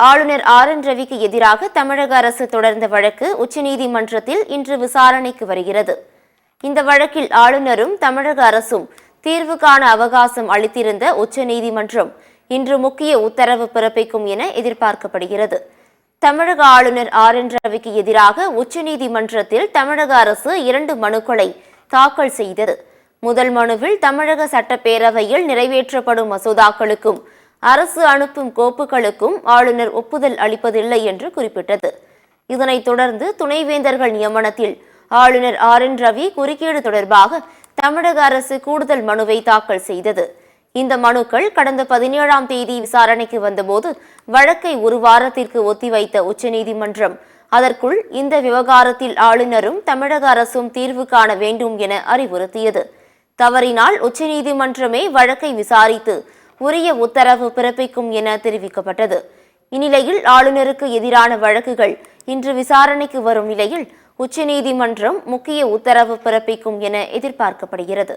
ஆளுநர் ஆர்.என். ரவிக்கு எதிராக தமிழக அரசு தொடர்ந்த வழக்கு உச்சநீதிமன்றத்தில் இன்று விசாரணைக்கு வருகிறது. இந்த வழக்கில் ஆளுநரும் தமிழக அரசும் தீர்வு காண அவகாசம் அளித்திருந்த உச்சநீதிமன்றம் இன்று முக்கிய உத்தரவு பிறப்பிக்கும் என எதிர்பார்க்கப்படுகிறது. தமிழக ஆளுநர் ஆர்.என். ரவிக்கு எதிராக உச்சநீதிமன்றத்தில் தமிழக அரசு 2 மனுக்களை தாக்கல் செய்தது. முதல் மனுவில் தமிழக சட்டப்பேரவையில் நிறைவேற்றப்படும் மசோதாக்களுக்கும் அரசு அனுப்பும் கோப்புகளுக்கும் ஆளுநர் ஒப்புதல் அளிப்பதில்லை என்று குறிப்பிட்டது. இதனைத் தொடர்ந்து துணைவேந்தர்கள் நியமனத்தில் ஆளுநர் ஆர்.என். ரவி குறுக்கீடு தொடர்பாக தமிழக அரசு கூடுதல் மனுவை தாக்கல் செய்தது. இந்த மனுக்கள் கடந்த 17ஆம் தேதி விசாரணைக்கு வந்தபோது வழக்கை ஒரு வாரத்திற்கு ஒத்திவைத்த உச்சநீதிமன்றம் அதற்குள் இந்த விவகாரத்தில் ஆளுநரும் தமிழக அரசும் தீர்வு காண வேண்டும் என அறிவுறுத்தியது. தவறினால் உச்சநீதிமன்றமே வழக்கை விசாரித்து உரிய உத்தரவு பிறப்பிக்கும் என தெரிவிக்கப்பட்டது. இந்நிலையில் ஆளுநருக்கு எதிரான வழக்குகள் இன்று விசாரணைக்கு வரும் நிலையில் உச்சநீதிமன்றம் முக்கிய உத்தரவு பிறப்பிக்கும் என எதிர்பார்க்கப்படுகிறது.